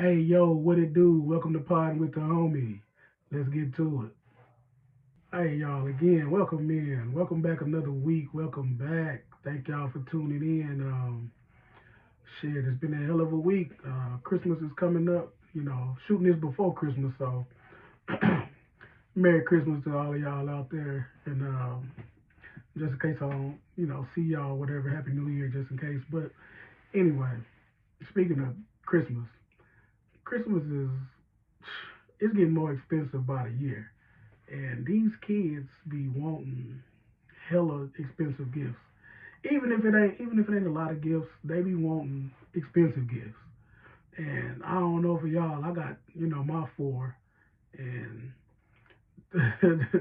Hey, yo, what it do? Welcome to Podd'in with the homie. Let's get to it. Hey, y'all, again, welcome in. Welcome back another week. Welcome back. Thank y'all for tuning in. Shit, it's been a hell of a week. Christmas is coming up. Shooting this before Christmas, so Merry Christmas to all of y'all out there. And just in case I don't, see y'all, whatever, Happy New Year, just in case. But anyway, speaking of Christmas, Christmas is it's getting more expensive by the year. And these kids be wanting hella expensive gifts. Even if it ain't a lot of gifts, they be wanting expensive gifts. And I don't know for y'all, I got, my four and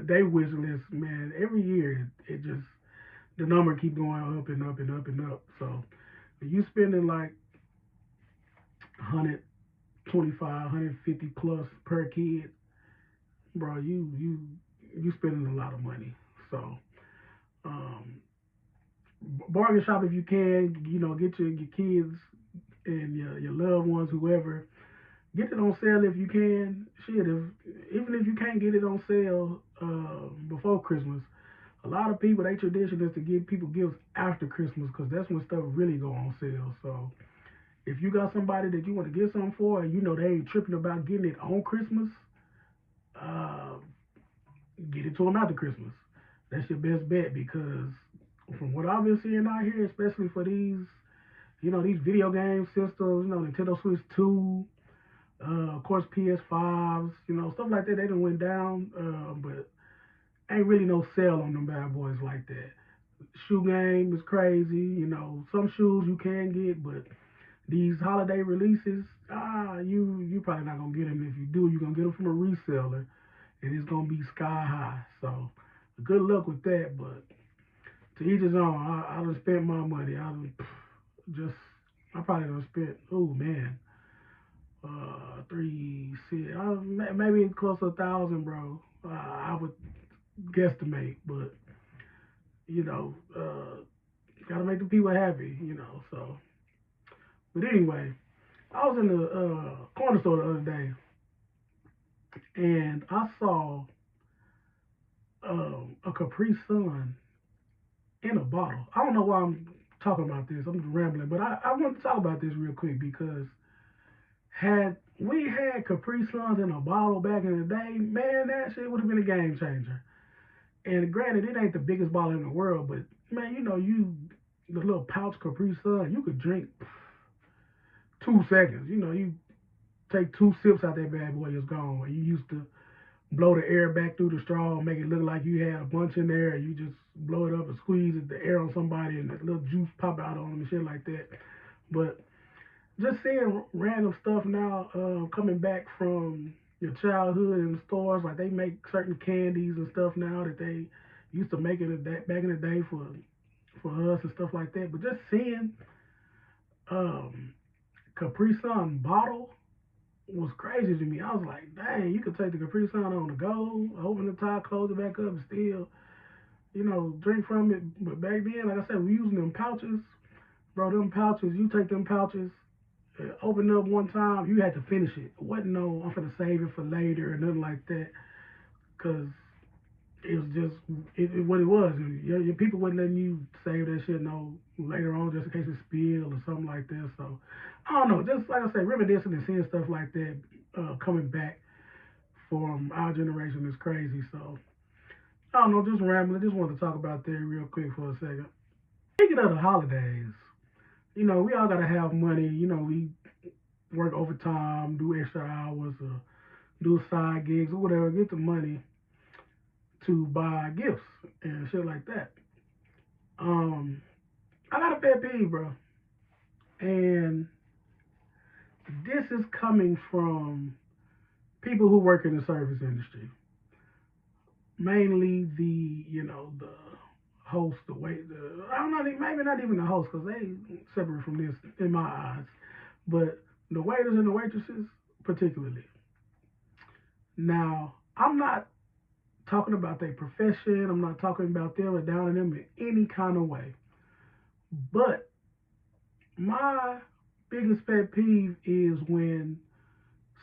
they wish list, man, every year it just the number keep going up and up and up and up. So if you spending like 125, 150 plus per kid, bro, you spending a lot of money. So um, bargain shop if you can. Get your kids and your loved ones, whoever, get it on sale if you can. Shit, even if you can't get it on sale before Christmas, a lot of people, their tradition is to give people gifts after Christmas because that's when stuff really go on sale. So if you got somebody that you want to get something for and you know they ain't tripping about getting it on Christmas, uh, get it to them after Christmas. That's your best bet because from what I've been seeing out here, especially for these video game systems, Nintendo Switch 2, of course PS5s, stuff like that, they done went down, but ain't really no sale on them bad boys like that. Shoe game is crazy, some shoes you can get, but these holiday releases, you probably not gonna get them. If you do, you're gonna get them from a reseller, and it's gonna be sky high. So good luck with that, but to each his own. I done spent my money. Just I probably done spent, oh man, three, six, maybe close to 1,000, bro. I would guesstimate, but you know, uh, gotta make the people happy, So, but anyway, I was in the corner store the other day, and I saw a Capri Sun in a bottle. I don't know why I'm talking about this. I'm just rambling, but I want to talk about this real quick because had we had Capri Suns in a bottle back in the day, man, that shit would have been a game changer. And granted, it ain't the biggest bottle in the world, but man, the little pouch Capri Sun, you could drink 2 seconds. You take two sips out that bad boy, it's gone. And you used to blow the air back through the straw, make it look like you had a bunch in there, and you just blow it up and squeeze the air on somebody, and that little juice pop out on them and shit like that. But just seeing random stuff now coming back from your childhood in the stores, like they make certain candies and stuff now that they used to make it back in the day for us and stuff like that. But just seeing um, Capri Sun bottle was crazy to me. I was like, dang, you could take the Capri Sun on the go, open the top, close it back up, and still, drink from it. But back then, like I said, we using them pouches. Bro, them pouches, you take them pouches, open up one time, you had to finish it. It wasn't no, I'm gonna save it for later or nothing like that. Cause it was just what it was. Your people wasn't letting you save that shit no later on just in case it spilled or something like that. So I don't know. Just like I say, reminiscing and seeing stuff like that coming back from our generation is crazy. So I don't know. Just rambling. Just wanted to talk about that real quick for a second. Speaking of the holidays, we all gotta have money. We work overtime, do extra hours, or do side gigs or whatever, get the money to buy gifts and shit like that. Um, I got a pet peeve, bro, and this is coming from people who work in the service industry, mainly the host, the wait, I'm not even, maybe not even the host because they separate from this in my eyes, but the waiters and the waitresses particularly. Now, I'm not talking about their profession. I'm not talking about them or downing them in any kind of way. But my biggest pet peeve is when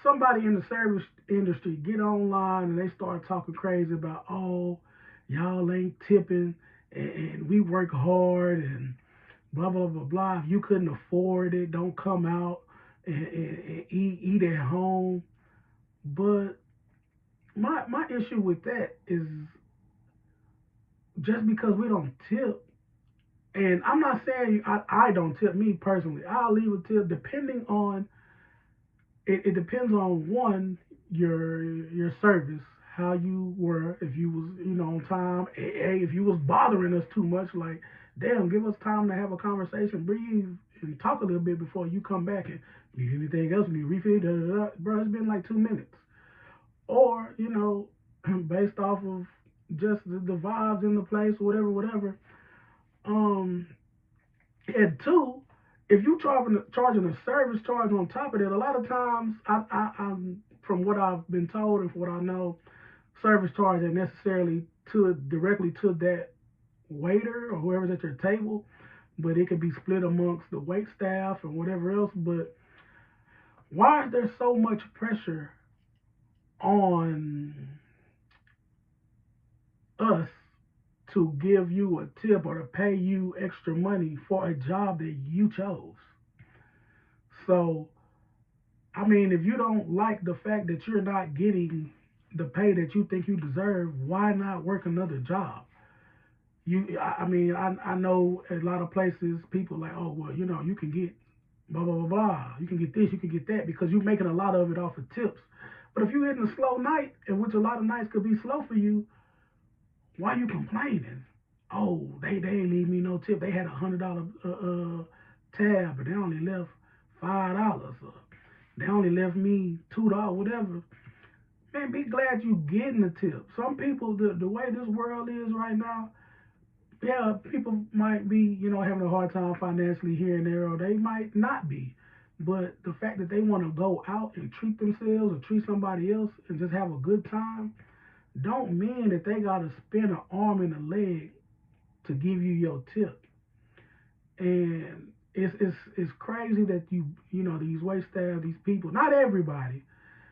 somebody in the service industry get online and they start talking crazy about, oh, y'all ain't tipping and we work hard and blah blah blah blah. If you couldn't afford it, don't come out and eat at home. But my issue with that is just because we don't tip, and I'm not saying I don't tip. Me personally, I'll leave a tip depending on it depends on one, your service, how you were, if you was on time, if you was bothering us too much, like damn, give us time to have a conversation, breathe, and talk a little bit before you come back and need anything else, need refill, da, da, da. Bro, it's been like 2 minutes, or based off of just the vibes in the place, whatever. Um, and two, if you charging a service charge on top of that, a lot of times I'm from what I've been told and from what I know, service charge ain't necessarily to directly to that waiter or whoever's at your table, but it could be split amongst the wait staff and whatever else. But why is there so much pressure on us to give you a tip or to pay you extra money for a job that you chose? So I mean, if you don't like the fact that you're not getting the pay that you think you deserve, why not work another job? I mean, I know a lot of places people like, oh well, you can get blah blah blah blah, you can get this, you can get that because you're making a lot of it off of tips. But if you're hitting a slow night, in which a lot of nights could be slow for you, why are you complaining? Oh, they ain't leave me no tip. They had $100 tab, but they only left $5. They only left me $2, whatever. Man, be glad you getting the tip. Some people, the way this world is right now, yeah, people might be, having a hard time financially here and there, or they might not be. But the fact that they want to go out and treat themselves or treat somebody else and just have a good time, don't mean that they gotta spend an arm and a leg to give you your tip. And it's crazy that these wait staff, these people, not everybody,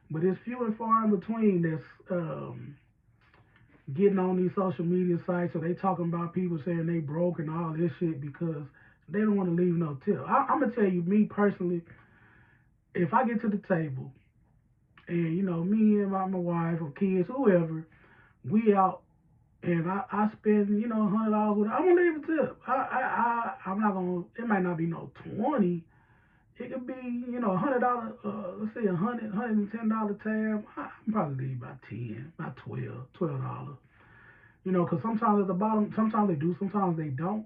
but it's few and far in between that's getting on these social media sites, or they talking about people saying they broke and all this shit because they don't want to leave no tip. I'm gonna tell you, me personally, if I get to the table and me and my wife or kids, whoever, we out and I spend $100 with her, I'm gonna leave a tip. I'm not gonna. It might not be no 20. It could be $100. Let's say $110 tab. I'm probably leave about 10, about $12. Because sometimes at the bottom, sometimes they do, sometimes they don't.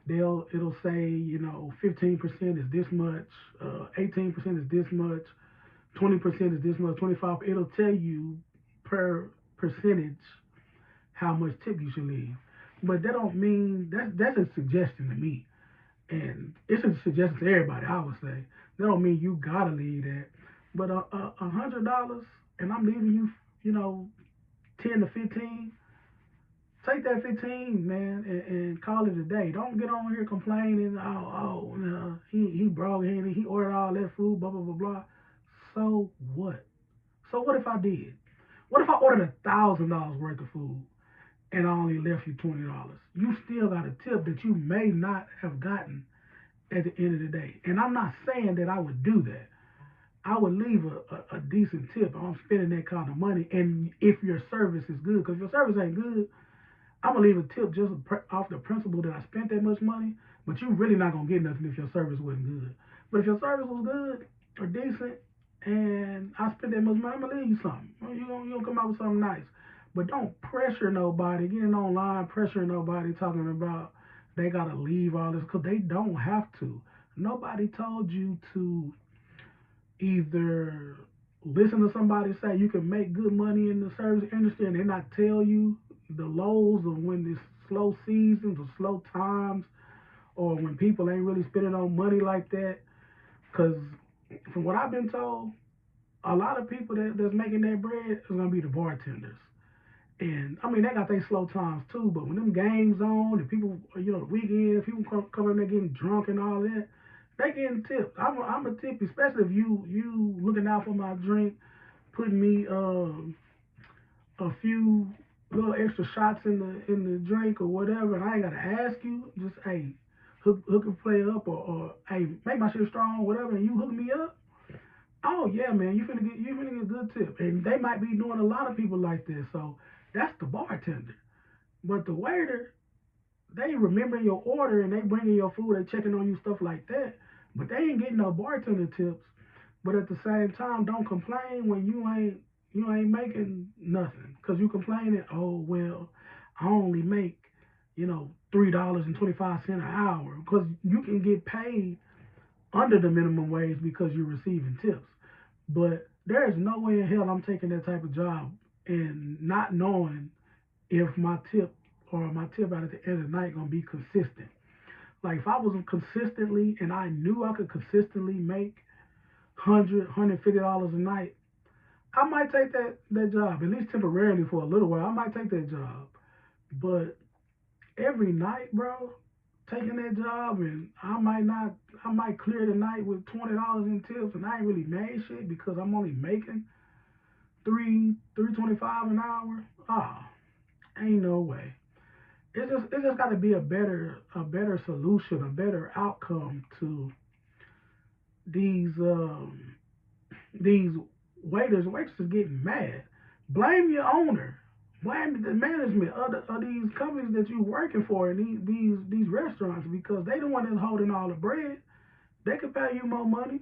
It'll say 15% is this much, 18% is this much, 20% is this much, 25. It'll tell you per percentage how much tip you should leave. But that don't mean that's a suggestion to me, and it's a suggestion to everybody. I would say that don't mean you gotta leave that. But $100, and I'm leaving you, 10 to 15. Take that 15, man, and call it a day. Don't get on here complaining. Oh, no, he broke, he ordered all that food, blah blah blah blah. So what? So what if I did? What if I ordered $1,000 worth of food and I only left you $20? You still got a tip that you may not have gotten at the end of the day. And I'm not saying that I would do that. I would leave a decent tip. I'm spending that kind of money, and if your service is good, because if your service ain't good, I'm gonna leave a tip just off the principle that I spent that much money, but you really not gonna get nothing if your service wasn't good. But if your service was good or decent, and I spent that much money, I'm gonna leave you something. You gonna come out with something nice. But don't pressure nobody, getting online, pressuring nobody, talking about they gotta leave all this, because they don't have to. Nobody told you to either listen to somebody say you can make good money in the service industry and they not tell you the lows of when this slow seasons or slow times, or when people ain't really spending on money like that. Because from what I've been told, a lot of people that's making that bread is gonna be the bartenders. And I mean, they got their slow times too, but when them games on, the people, the weekends, people come in there getting drunk and all that, they getting tips. I'm a tip, especially if you looking out for my drink. putting me a few little extra shots in the drink or whatever, and I ain't gotta ask you. Just hey, hook a play up or hey, make my shit strong, whatever, and you hook me up. Oh yeah, man, you finna get a good tip, and they might be doing a lot of people like this. So that's the bartender, but the waiter, they remember your order and they bringing your food, they checking on you, stuff like that. But they ain't getting no bartender tips. But at the same time, don't complain when you ain't making nothing, cause you complaining. Oh well, I only make $3.25 an hour, because you can get paid under the minimum wage because you're receiving tips. But there is no way in hell I'm taking that type of job and not knowing if my tip out at the end of the night gonna be consistent. Like if I was consistently and I knew I could consistently make $150 a night, I might take that job, at least temporarily for a little while. I might take that job. But every night, bro, taking that job, and I might clear the night with $20 in tips, and I ain't really made shit because I'm only making three 25 an hour. Ah, ain't no way. It just got to be a better solution, a better outcome to these these waiters and waitresses getting mad. Blame your owner. Blame the management of these companies that you're working for, and these restaurants, because they the one that's holding all the bread. They could pay you more money,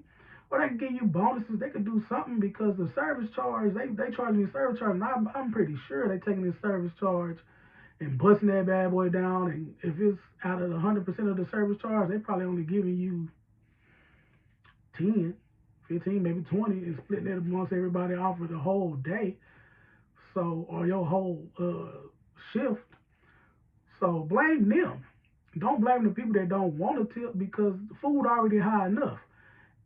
or they could give you bonuses. They could do something, because the service charge, they charge me a service charge, and I'm pretty sure they taking this service charge and busting that bad boy down. And if it's out of the 100% of the service charge, they probably only giving you 10, 15, maybe 20, and splitting it amongst everybody off for the whole day. So, or your whole shift. So blame them. Don't blame the people that don't want to tip, because the food already high enough.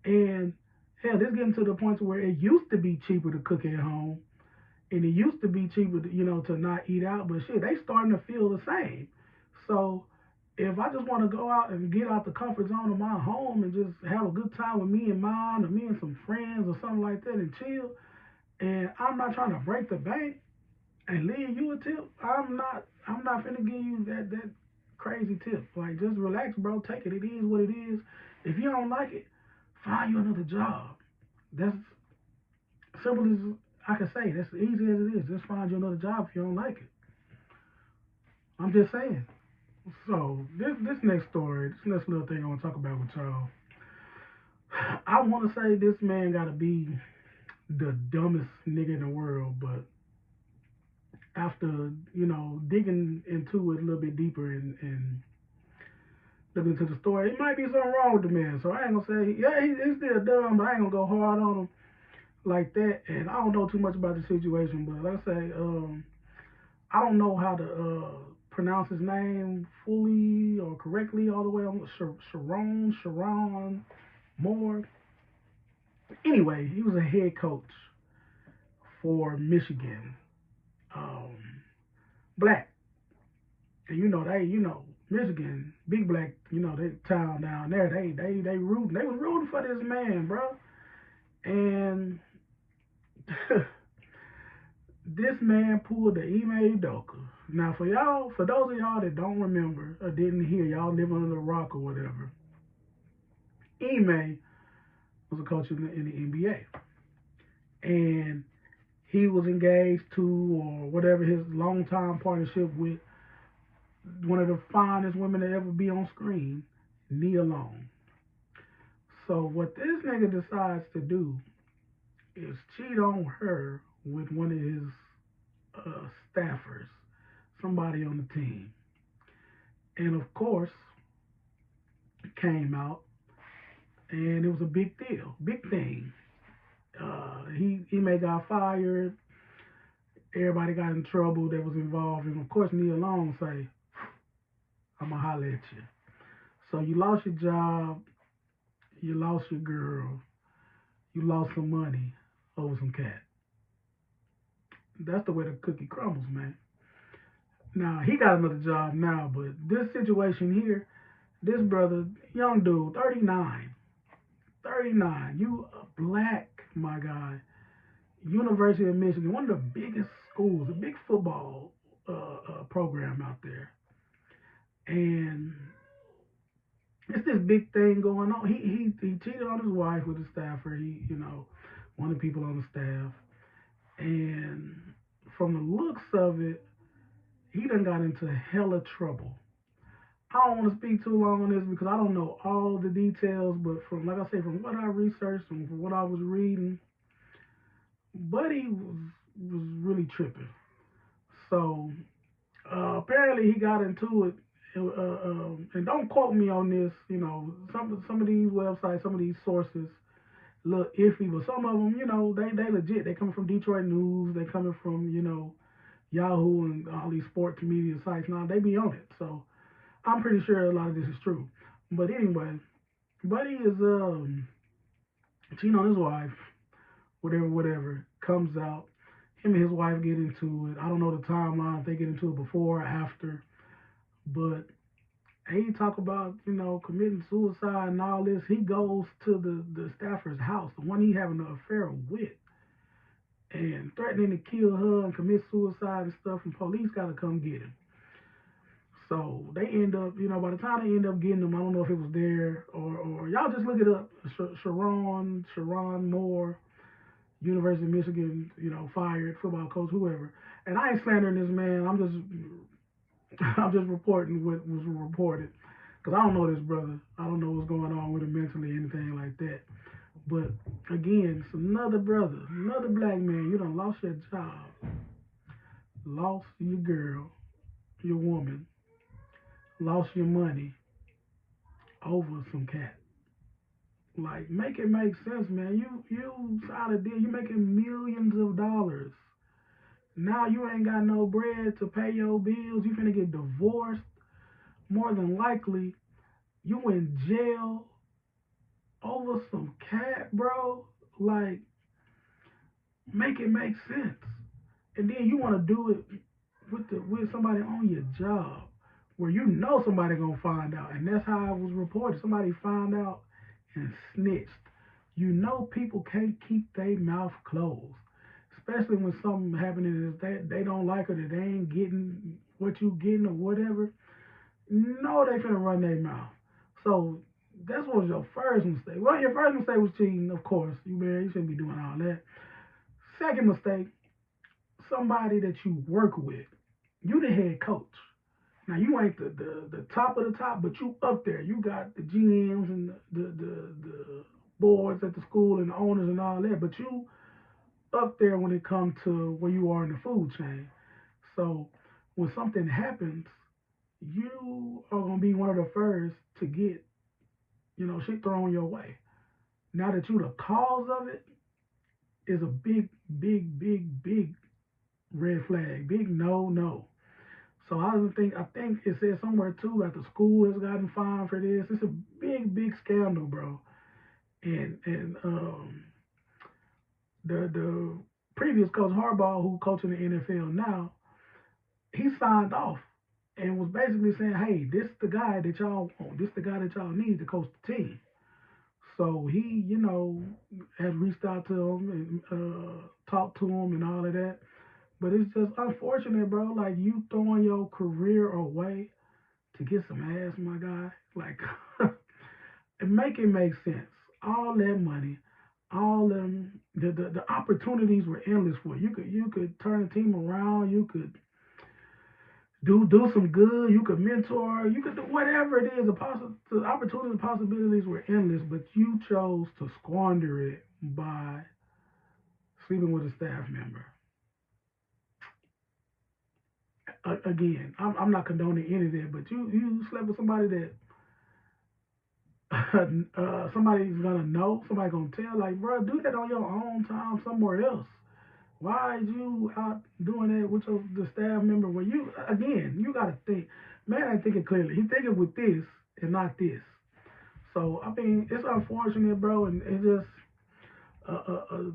And hell, it's getting to the point where it used to be cheaper to cook at home, and it used to be cheaper to not eat out. But shit, they starting to feel the same. So if I just want to go out and get out the comfort zone of my home and just have a good time with me and mine, or me and some friends or something like that, and chill, and I'm not trying to break the bank and leave you a tip, I'm not finna give you that crazy tip. Like, just relax, bro. Take it. It is what it is. If you don't like it, find you another job. That's simple as I can say. That's easy as it is. Just find you another job if you don't like it. I'm just saying. So this next story, this next little thing I want to talk about with y'all. I want to say this man got to be the dumbest nigga in the world, but after digging into it a little bit deeper and looking into the story, it might be something wrong with the man. So I ain't gonna say yeah he's still dumb, but I ain't gonna go hard on him like that. And I don't know too much about the situation, but like I say, I don't know how to pronounce his name fully or correctly all the way. I'm Sharon Moore. Anyway, he was a head coach for Michigan. Um, Black. And Michigan, big black, they town down there. They rooting. They was rooting for this man, bro. And this man pulled the Ime Udoka. Now, for those of y'all that don't remember or didn't hear, y'all live under the rock or whatever, Ime was a coach in the NBA. And he was engaged to, or whatever, his long-time partnership with one of the finest women to ever be on screen, Nia Long. So what this nigga decides to do is cheat on her with one of his staffers, somebody on the team. And of course, it came out, and it was a big deal, big thing. He may got fired. Everybody got in trouble that was involved, and of course, Nia Long say, "I'ma holler at you." So you lost your job, you lost your girl, you lost some money over some cat. That's the way the cookie crumbles, man. Now he got another job now, but this situation here, this brother, young dude, 39, 39, you a black, my guy, University of Michigan, one of the biggest schools, a big football program out there, and it's this big thing going on. He cheated on his wife with a staffer. One of the people on the staff, and from the looks of it, he done got into hella trouble. I don't want to speak too long on this because I don't know all the details, but from like I say, from what I researched and from what I was reading, Buddy was really tripping. So apparently he got into it. And don't quote me on this. Some of these websites, some of these sources look iffy, but some of them, they legit. They coming from Detroit News. They coming from Yahoo and all these sports media sites. Now they be on it, so I'm pretty sure a lot of this is true. But anyway, Buddy is cheating on his wife, whatever, whatever. Comes out. Him and his wife get into it. I don't know the timeline if they get into it before or after, but he talk about committing suicide and all this. He goes to the staffer's house, the one he having an affair with, and threatening to kill her and commit suicide and stuff. And police got to come get him. So they end up, by the time they end up getting him, I don't know if it was there or y'all just look it up. Sharon Moore, University of Michigan, fired football coach, whoever. And I ain't slandering this man. I'm just reporting what was reported because I don't know this brother. I don't know what's going on with him mentally, anything like that. But again, it's another brother, another black man. You done lost your job, lost your girl, your woman, lost your money over some cat. Like, make it make sense, man. You signed a deal. You making millions of dollars. Now you ain't got no bread to pay your bills. You finna get divorced. More than likely, you in jail over some cat, bro. Like, make it make sense. And then you want to do it with somebody on your job where somebody gonna find out, and that's how it was reported. Somebody found out and snitched. People can't keep their mouth closed, especially when something happening is that they don't like it or they ain't getting what you getting or whatever. No, they finna run their mouth. So that's what was your first mistake. Well, your first mistake was cheating, of course. You shouldn't be doing all that. Second mistake, somebody that you work with. You the head coach. Now you ain't the top of the top, but you up there. You got the GMs and the boards at the school and the owners and all that, but you up there when it comes to where you are in the food chain. So when something happens, you are gonna be one of the first to get, shit thrown your way. Now that you the cause of it is a big, big, big, big red flag. Big no. So I think it says somewhere too that the school has gotten fined for this. It's a big, big scandal, bro. And the previous coach Harbaugh, who coaching the NFL now, he signed off and was basically saying, "Hey, this the guy that y'all want. This the guy that y'all need to coach the team." So he, has reached out to him and talked to him and all of that. But it's just unfortunate, bro. Like, you throwing your career away to get some ass, my guy. Like, make it make sense. All that money, all them, the opportunities were endless for you. You could turn the team around. You could do some good. You could mentor. You could do whatever it is. The opportunities and possibilities were endless, but you chose to squander it by sleeping with a staff member. Again, I'm not condoning any of that, but you slept with somebody that somebody's gonna know, somebody gonna tell, like, bro, do that on your own time somewhere else. Why is you out doing that with the staff member? Where you gotta think, man ain't thinking clearly. He thinking with this and not this. So I mean, it's unfortunate, bro, and it's uh, uh, uh,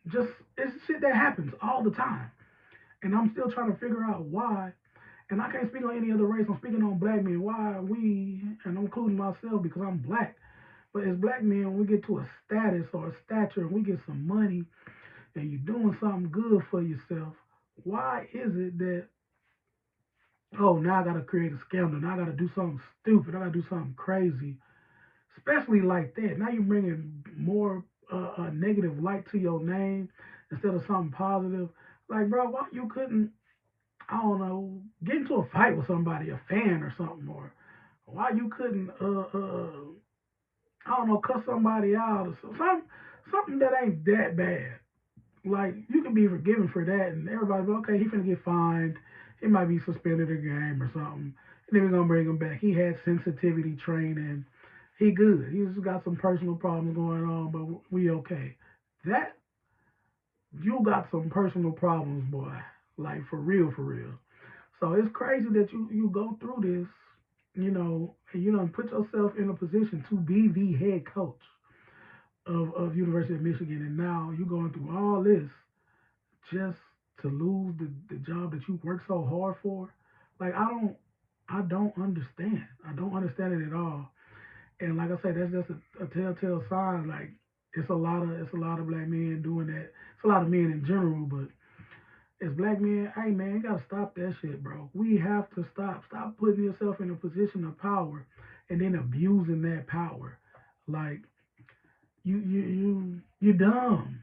just it's shit that happens all the time, and I'm still trying to figure out why. And I can't speak on any other race. I'm speaking on black men. Why we, and I'm including myself because I'm black. But as black men, when we get to a status or a stature and we get some money and you're doing something good for yourself, why is it that, oh, now I gotta create a scandal, now I gotta do something stupid, I gotta do something crazy, especially like that. Now you're bringing more negative light to your name instead of something positive. Like, bro, why you couldn't, I don't know, get into a fight with somebody, a fan or something, or why you couldn't, I don't know, cuss somebody out or something that ain't that bad. Like, you can be forgiven for that, and everybody be okay. He finna get fined. He might be suspended a game or something, and then we're gonna bring him back. He had sensitivity training. He good. He just got some personal problems going on, but we okay. That you got some personal problems, boy. Like for real, for real. So it's crazy that you go through this, and you don't put yourself in a position to be the head coach of University of Michigan, and now you're going through all this just to lose the job that you worked so hard for. Like I don't understand. I don't understand it at all. And like I said, that's just a telltale sign. Like it's a lot of black men doing that. It's a lot of men in general, but as black men, hey man, you gotta stop that shit, bro. We have to stop. Stop putting yourself in a position of power and then abusing that power. Like you dumb.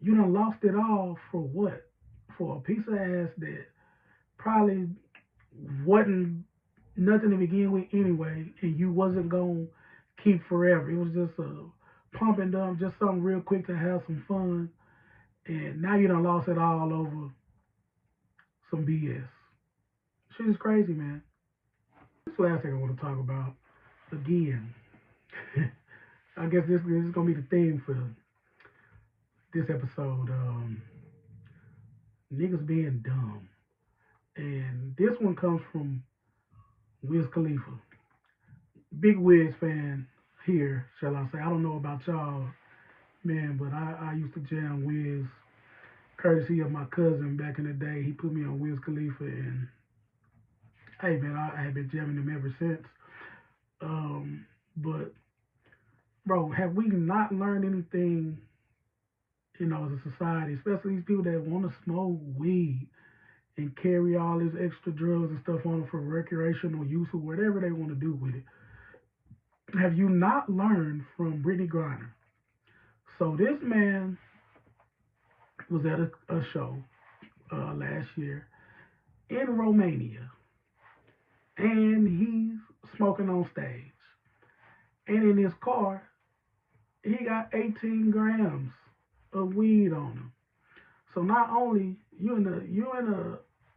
You done lost it all for what? For a piece of ass that probably wasn't nothing to begin with anyway, and you wasn't gonna keep forever. It was just a pump and dump, just something real quick to have some fun. And now you done lost it all over some BS. Shit is crazy, man. This last thing I want to talk about again. I guess this is gonna be the theme for this episode. Niggas being dumb, and this one comes from Wiz Khalifa. Big Wiz fan here, shall I say. I don't know about y'all, man, but I used to jam Wiz courtesy of my cousin back in the day. He put me on Wiz Khalifa, and hey, man, I have been jamming him ever since. But, bro, have we not learned anything, as a society, especially these people that want to smoke weed and carry all this extra drugs and stuff on for recreational use or whatever they want to do with it? Have you not learned from Brittany Griner? So this man was at a show last year in Romania, and he's smoking on stage. And in his car, he got 18 grams of weed on him. So not only you in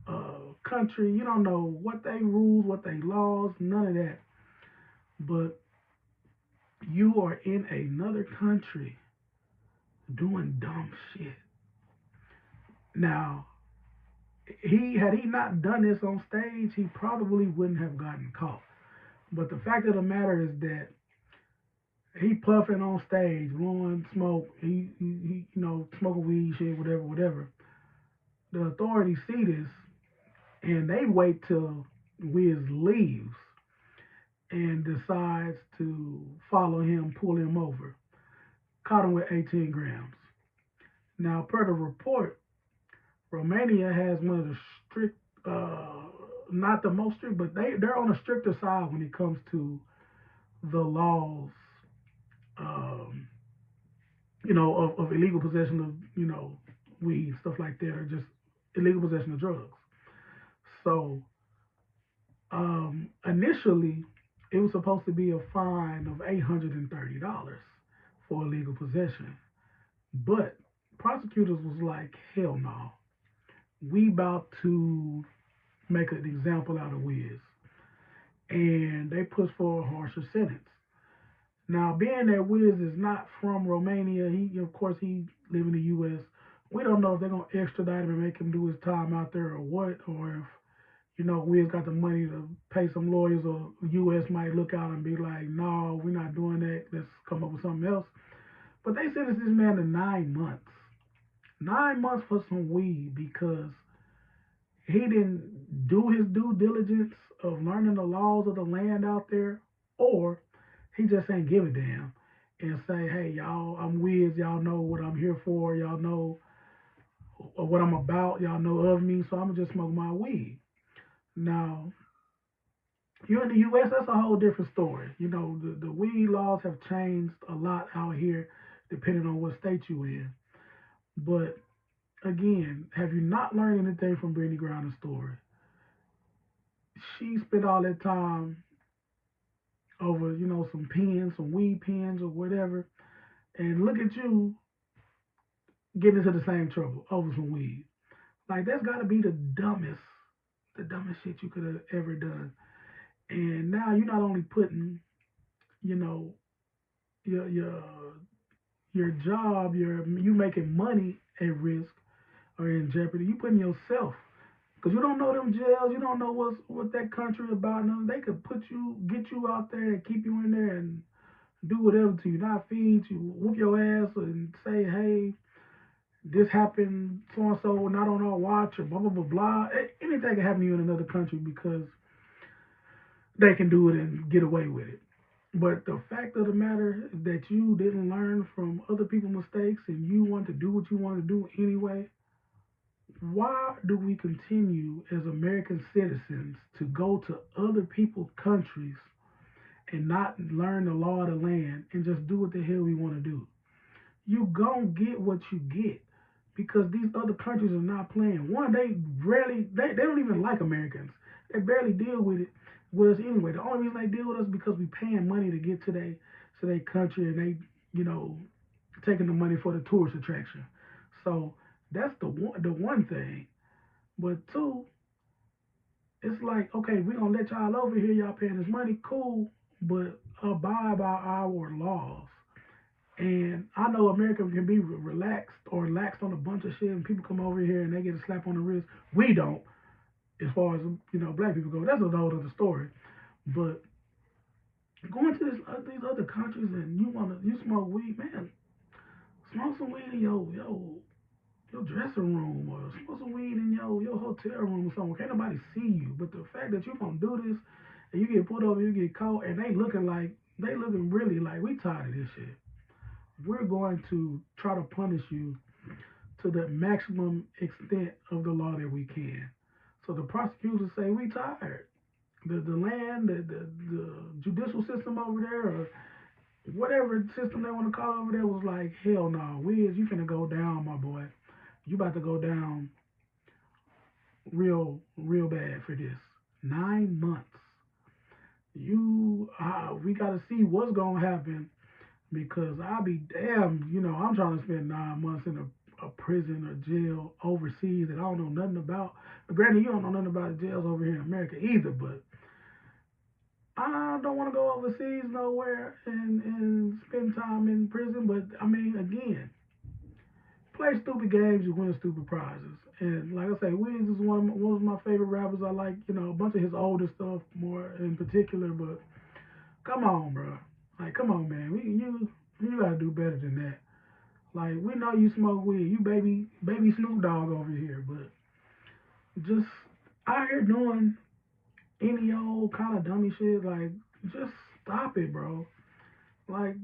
a country, you don't know what they rules, what they laws, none of that, but you are in another country doing dumb shit. Now, had he not done this on stage, he probably wouldn't have gotten caught. But the fact of the matter is that he puffing on stage, blowing smoke, he smoking weed, shit, whatever, whatever. The authorities see this and they wait till Wiz leaves and decides to follow him, pull him over. Caught him with 18 grams. Now, per the report, Romania has one of the strict, not the most strict, but they're on a stricter side when it comes to the laws, um, of illegal possession of, weed, stuff like that, or just illegal possession of drugs. So, initially, it was supposed to be a fine of $830 for illegal possession. But prosecutors was like, hell no. We about to make an example out of Wiz. And they pushed for a harsher sentence. Now, being that Wiz is not from Romania, of course he live in the U.S. We don't know if they're gonna extradite him and make him do his time out there or what, or if Wiz got the money to pay some lawyers, or U.S. might look out and be like, no, we're not doing that. Let's come up with something else. But they sentenced this man to 9 months. 9 months for some weed because he didn't do his due diligence of learning the laws of the land out there, or he just ain't give a damn. and say, hey, y'all, I'm Wiz. Y'all know what I'm here for. Y'all know what I'm about. Y'all know of me. So I'm going to just smoke my weed. Now, you're in the U.S., that's a whole different story. You know, the weed laws have changed a lot out here depending on what state you in. But again, have you not learned anything from Brittany Griner's story? She spent all that time over, some pens, some weed pens or whatever, and look at you getting into the same trouble over some weed. Like that's got to be the dumbest shit you could have ever done. And now you're not only putting, you know, your your job, you making money at risk or in jeopardy. You putting yourself because you don't know them jails. You don't know what that country about. And they could get you out there and keep you in there and do whatever to you, not feed you, whoop your ass, and say, hey, this happened so and so, not on our watch, or blah blah blah blah. Anything can happen to you in another country because they can do it and get away with it. But the fact of the matter is that you didn't learn from other people's mistakes and you want to do what you want to do anyway, why do we continue as American citizens to go to other people's countries and not learn the law of the land and just do what the hell we want to do? You gonna get what you get because these other countries are not playing. One, they don't even like Americans. They barely deal with us anyway. The only reason they deal with us is because we paying money to get to their country and they, you know, taking the money for the tourist attraction. So that's the one thing. But two, it's like, okay, we gonna let y'all over here, y'all paying us money, cool, but abide by our laws. And I know America can be relaxed or laxed on a bunch of shit, and people come over here and they get a slap on the wrist. We don't, as far as black people go. That's a whole other story. But going to these other countries and you smoke weed, man, smoke some weed in your dressing room or smoke some weed in your hotel room or somewhere. Can't nobody see you. But the fact that you gonna do this and you get put over, you get caught, and they looking really like we tired of this shit. We're going to try to punish you to the maximum extent of the law that we can. So the prosecutors say we tired. The land, the judicial system over there, or whatever system they want to call over there, was like, hell no, you finna go down, my boy. You about to go down real bad for this. 9 months. We gotta see what's gonna happen because I'll be damned, I'm trying to spend 9 months in a prison or jail overseas that I don't know nothing about. But granted, you don't know nothing about the jails over here in America either, but I don't want to go overseas nowhere and spend time in prison. But I mean, again, play stupid games, you win stupid prizes. And like I say, Wiz is one of my favorite rappers. I like, a bunch of his older stuff more in particular, but come on, bro. Like, come on, man. You gotta do better than that. Like, we know you smoke weed. You baby Snoop Dogg over here, but just out here doing any old kind of dummy shit. Like, just stop it, bro. Like,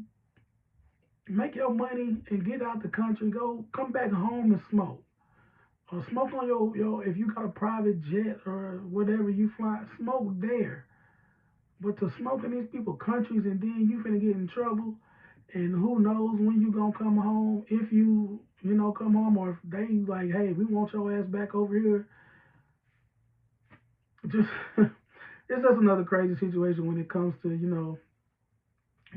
make your money and get out the country. Go come back home and smoke. Or smoke on your if you got a private jet or whatever you fly, smoke there. But to smoke in these people countries and then you finna get in trouble, and who knows when you gonna come home, if you come home, or if they like, hey, we want your ass back over here. Just it's just another crazy situation when it comes to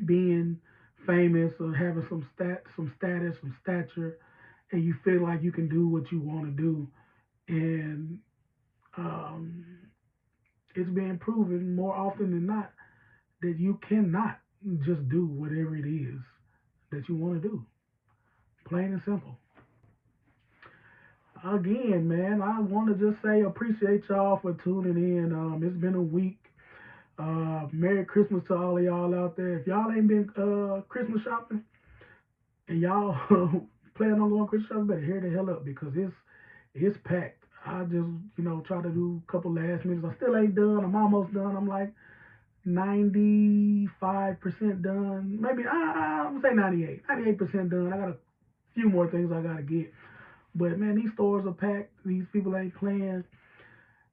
being famous or having some status, some stature, and you feel like you can do what you want to do, and um, it's being proven more often than not that you cannot just do whatever it is that you want to do. Plain and simple. Again, man, I want to just say appreciate y'all for tuning in. It's been a week. Merry Christmas to all of y'all out there. If y'all ain't been Christmas shopping and y'all plan on going Christmas shopping, better hurry the hell up because it's packed. I just try to do a couple last minutes. I still ain't done. I'm almost done. I'm like, 95% done. Maybe I'm gonna say 98% done. I got a few more things I gotta get. But man, these stores are packed. These people ain't playing.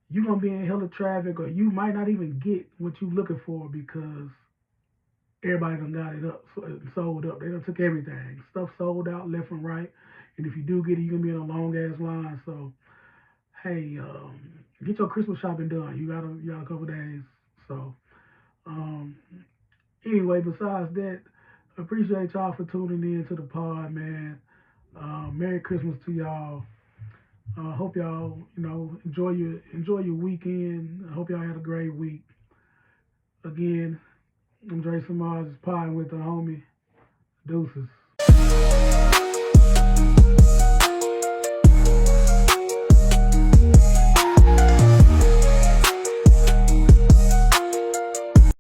You gonna be in hella traffic, or you might not even get what you looking for because everybody done got it up, sold up. They done took everything. Stuff sold out left and right. And if you do get it, you're gonna be in a long ass line. So hey, get your Christmas shopping done. You got a couple days. So um, anyway, besides that, appreciate y'all for tuning in to the pod, man. Merry Christmas to y'all. Hope y'all, enjoy your weekend. I hope y'all had a great week. Again, I'm Dre Samaj, podding with the homie Deuces.